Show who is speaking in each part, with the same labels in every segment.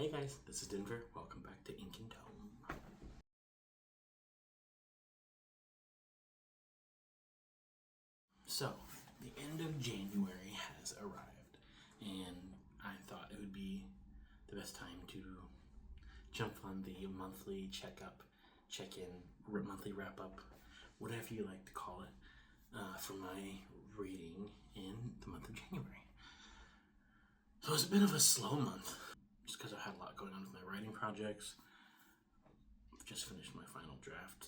Speaker 1: Hey guys, this is Denver. Welcome back to Ink and Tome. So, the end of January has arrived, and I thought it would be the best time to jump on the monthly checkup, check-in, monthly wrap-up, whatever you like to call it, for my reading in the month of January. So it's a bit of a slow month, just because I had a lot going on with my writing projects. I've just finished my final draft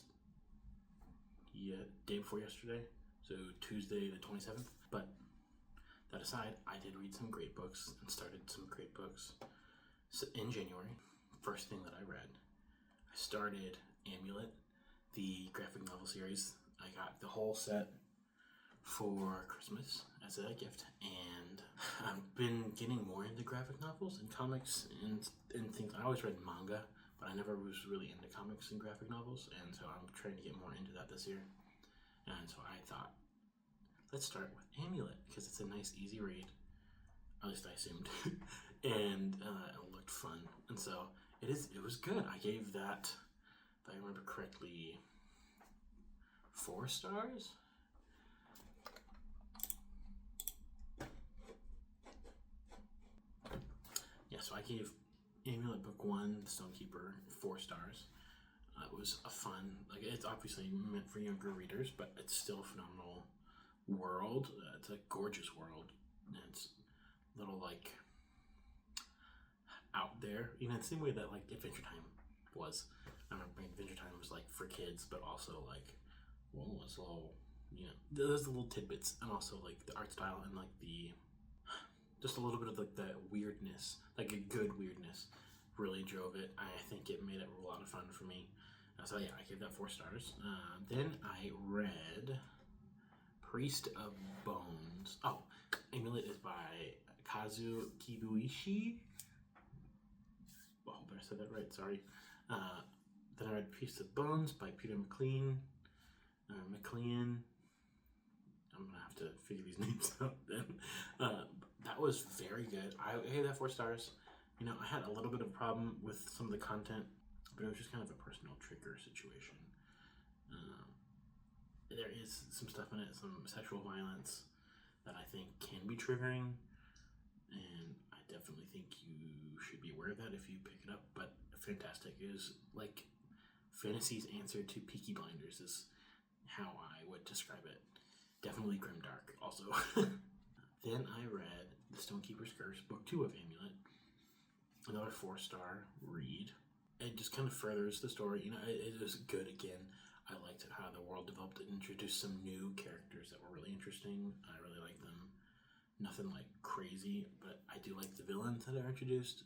Speaker 1: day before yesterday, so Tuesday the 27th. But that aside, I did read some great books and started some great books. So in January, first thing that I read, I started Amulet, the graphic novel series. I got the whole set for Christmas as a gift, and I've been getting more into graphic novels and comics and things. I always read manga, but I never was really into comics and graphic novels, and so I'm trying to get more into that this year. And so I thought, let's start with Amulet, because it's a nice, easy read. At least I assumed. And it looked fun. And so it was good. I gave that, if I remember correctly, 4 stars? Yeah, so I gave Amulet Book 1, The Stonekeeper, 4 stars. It was a fun, it's obviously meant for younger readers, but it's still a phenomenal world. It's a gorgeous world. It's a little, out there. You know, the same way that, Adventure Time was. I remember Adventure Time was, for kids, but also, it's a little, there's the little tidbits, and also, the art style and, just a little bit of, the weirdness, a good weirdness, really drove it. I think it made it a lot of fun for me. So yeah, I gave that 4 stars. Then I read Priest of Bones. Oh, Amulet is by Kazu Kibuishi. I hope I said that right, sorry. Then I read Priest of Bones by Peter McLean. McLean. I'm gonna have to figure these names out then. That was very good. I gave that 4 stars. You know, I had a little bit of a problem with some of the content, but it was just kind of a personal trigger situation. There is some stuff in it, some sexual violence that I think can be triggering, and I definitely think you should be aware of that if you pick it up. But fantastic. It is like fantasy's answer to Peaky Blinders is how I would describe it. Definitely grimdark also. Then I read The Stonekeeper's Curse, Book 2 of Amulet. Another 4-star read. It just kind of furthers the story. You know, it was good again. I liked how the world developed and introduced some new characters that were really interesting. I really liked them. Nothing crazy, but I do like the villains that are introduced,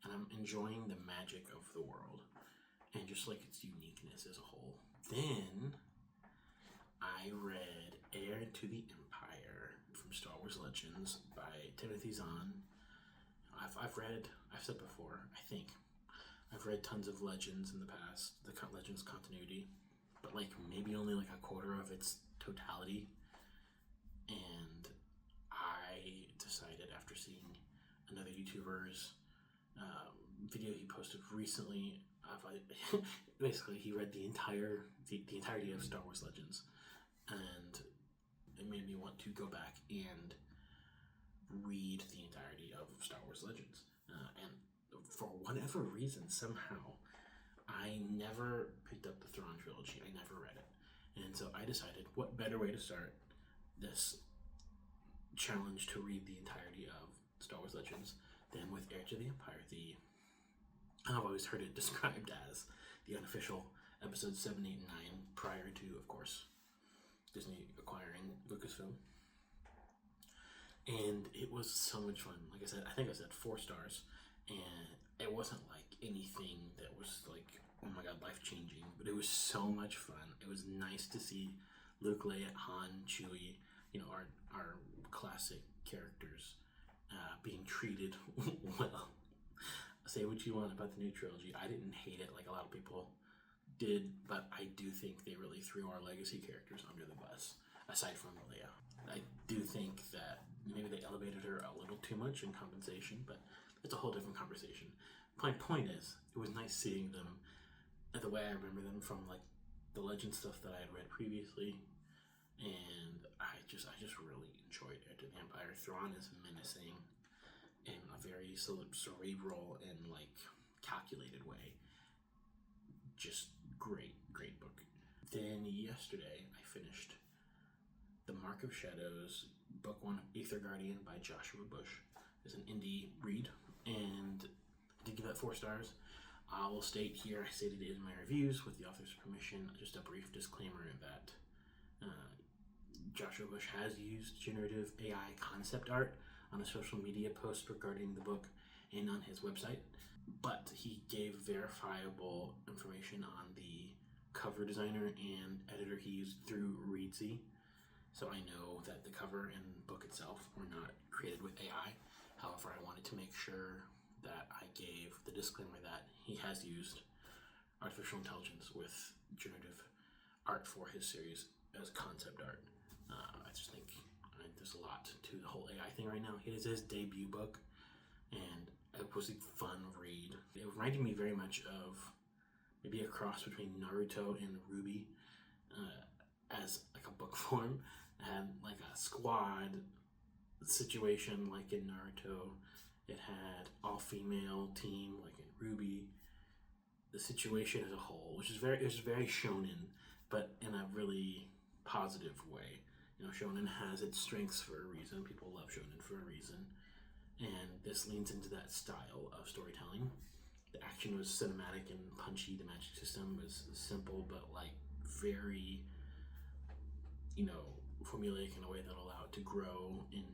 Speaker 1: and I'm enjoying the magic of the world and just its uniqueness as a whole. Then I read Heir to the Empire from Star Wars Legends by Timothy Zahn. I've said before, I think, I've read tons of Legends in the past, the Legends continuity, but maybe only a quarter of its totality. And I decided after seeing another YouTuber's video he posted recently, basically he read the entirety of Star Wars Legends, and it made me want to go back and read the entirety of Star Wars Legends. And for whatever reason, somehow, I never picked up the Thrawn trilogy. I never read it. And so I decided, what better way to start this challenge to read the entirety of Star Wars Legends than with Heir to the Empire, I've always heard it described as the unofficial episodes 7, 8, and 9, prior to, of course, Disney acquiring Lucasfilm. And it was so much fun. Like I said, I think I said 4 stars, and it wasn't anything that was oh my god, life-changing, but it was so much fun. It was nice to see Luke, Leia, Han, Chewie, our classic characters, being treated well. Say what you want about the new trilogy. I didn't hate it like a lot of people did, but I do think they really threw our legacy characters under the bus, aside from Leia. I do think that maybe they elevated her a little too much in compensation, but it's a whole different conversation. My point is, it was nice seeing them the way I remember them from like the legend stuff that I had read previously, and I just really enjoyed Enter the Empire. Thrawn is menacing in a very cerebral and like calculated way. Just great book. Then yesterday I finished The Mark of Shadows, book 1 of Aether Guardian by Joshua Bush. It's an indie read, and I did give that 4 stars. I will state here, I stated it in my reviews with the author's permission, just a brief disclaimer that Joshua Bush has used generative AI concept art on a social media post regarding the book and on his website, but he gave verifiable information on the cover designer and editor he used through Reedsy, so I know that the cover and book itself were not created with AI. However, I wanted to make sure that I gave the disclaimer that he has used artificial intelligence with generative art for his series as concept art. I just think there's a lot to the whole AI thing right now. It is his debut book, and it was a fun read. It reminded me very much of maybe a cross between Naruto and Ruby as like a book form. It had like a squad situation like in Naruto. It had all-female team like in Ruby. The situation as a whole, which is very shonen, but in a really positive way. You know, shonen has its strengths for a reason. People love shonen for a reason, and this leans into that style of storytelling. The action was cinematic and punchy. The magic system was simple, but like very, you know, formulaic in a way that allowed it to grow and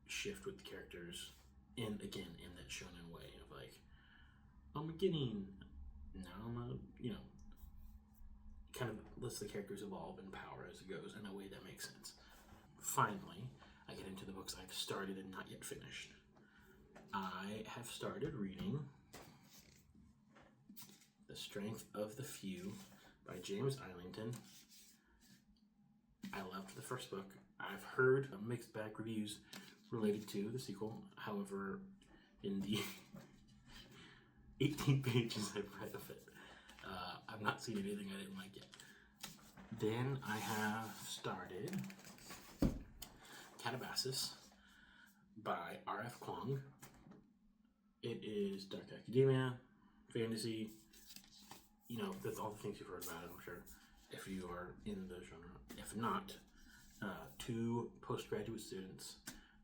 Speaker 1: shift with the characters. And again, in that shonen way of like, I'm beginning, now I'm a, you know, kind of lets the characters evolve in power as it goes in a way that makes sense. Finally, I get into the books I've started and not yet finished. I have started reading The Strength of the Few by James Islington. I loved the first book. I've heard mixed bag reviews related to the sequel. However, in the 18 pages I've read of it, I've not seen anything I didn't like yet. Then I have started Catabasis by R.F. Kuang. It is dark academia, fantasy, you know, that's all the things you've heard about it, I'm sure, if you are in the genre. If not, 2 postgraduate students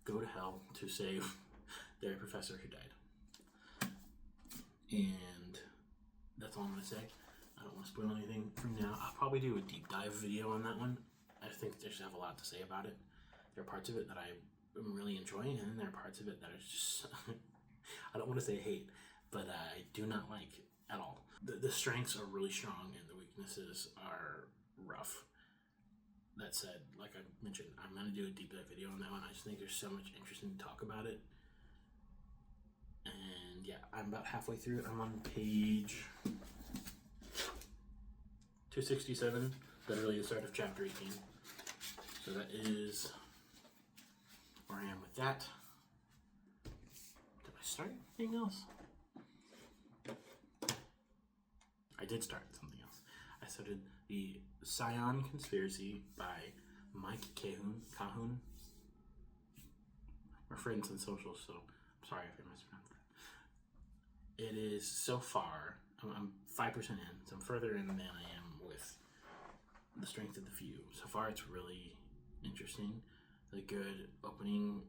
Speaker 1: go to hell to save their professor who died. And that's all I'm going to say. I don't want to spoil anything from now. I'll probably do a deep dive video on that one. I think I just have a lot to say about it. There are parts of it that I'm really enjoying, and then there are parts of it that are just, I don't want to say hate, but I do not like at all. The strengths are really strong, and the weaknesses are rough. That said, like I mentioned, I'm going to do a deep dive video on that one. I just think there's so much interesting to talk about it. And yeah, I'm about halfway through. I'm on page 267, literally the start of chapter 18. So that is where I am with that. Did I start anything else? I did start something else. I started the Scion Conspiracy by Mike Cahun. We're friends on social, so I'm sorry if I mispronounced that. It is so far, I'm 5% in, so I'm further in than I am with The Strength of the Few. So far it's really interesting. The good opening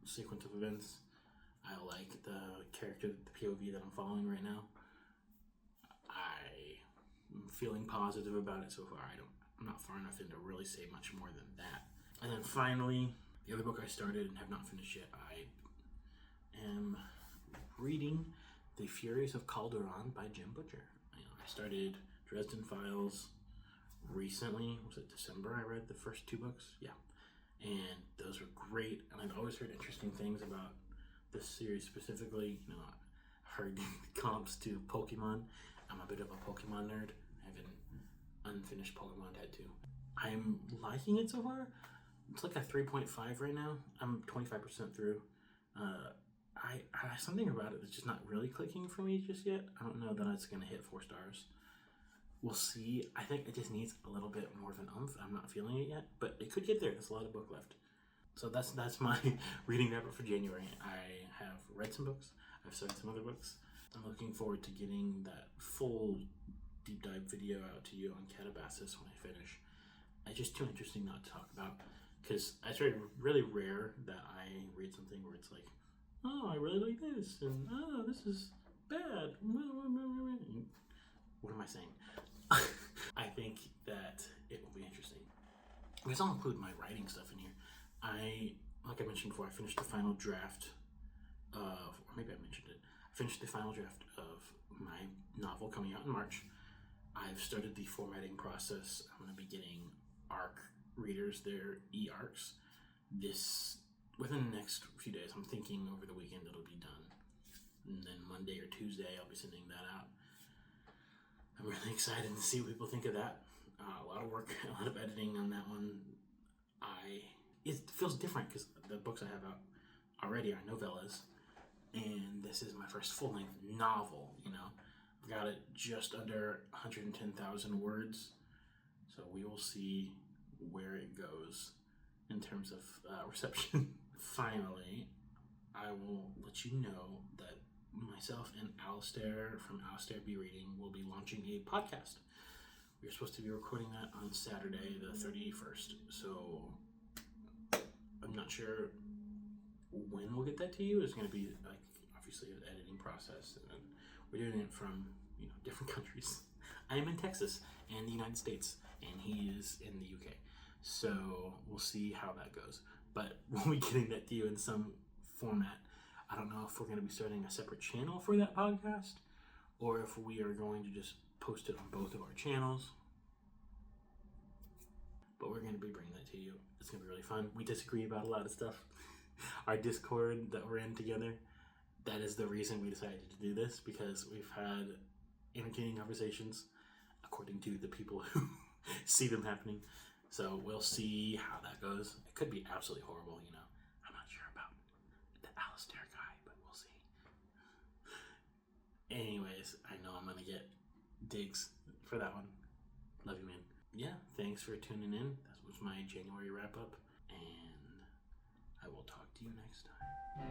Speaker 1: sequence of events. I like the character, the POV that I'm following right now. I'm feeling positive about it so far. I'm not far enough in to really say much more than that. And then finally, the other book I started and have not finished yet, I am reading The Furies of Calderon by Jim Butcher. I started Dresden Files recently. Was it December I read the first 2 books? Yeah. And those were great. And I've always heard interesting things about this series specifically. You know, I've heard comps to Pokemon. I'm a bit of a Pokemon nerd. I have an unfinished Pokemon tattoo. I'm liking it so far. It's like a 3.5 right now. I'm 25% through. I something about it that's just not really clicking for me just yet. I don't know that it's gonna hit 4 stars. We'll see. I think it just needs a little bit more of an oomph. I'm not feeling it yet, but it could get there. There's a lot of book left. So that's my reading wrap for January. I have read some books. I've started some other books. I'm looking forward to getting that full deep dive video out to you on Calabasas when I finish. It's just too interesting not to talk about, because it's really rare that I read something where it's like, oh, I really like this, and oh, this is bad. What am I saying? I think that it will be interesting. Because I'll include my writing stuff in here. Like I mentioned before, I finished the final draft of, or maybe I mentioned it, I finished the final draft of my novel coming out in March. I've started the formatting process. I'm going to be getting ARC readers, their e-ARCs, within the next few days. I'm thinking over the weekend it'll be done. And then Monday or Tuesday, I'll be sending that out. I'm really excited to see what people think of that. A lot of work, a lot of editing on that one. It feels different because the books I have out already are novellas, and this is my first full-length novel. I've got it just under 110,000 words, so we will see where it goes in terms of reception. Finally, I will let you know that myself and Alistair from Alistair Be Reading will be launching a podcast. We're supposed to be recording that on Saturday, the 31st. So I'm not sure when we'll get that to you. It's going to be obviously an editing process, and we're doing it from different countries. I am in Texas and the United States, and he is in the UK. So we'll see how that goes. But we'll be getting that to you in some format. I don't know if we're going to be starting a separate channel for that podcast, or if we are going to just post it on both of our channels. But we're going to be bringing that to you. It's going to be really fun. We disagree about a lot of stuff. Our Discord that we're in together, that is the reason we decided to do this, because we've had entertaining conversations according to the people who see them happening. So we'll see how that goes. It could be absolutely horrible, I'm not sure about the Alistair guy, but we'll see. Anyways, I know I'm going to get digs for that one. Love you, man. Yeah, thanks for tuning in. That was my January wrap up, and I will talk to you next time.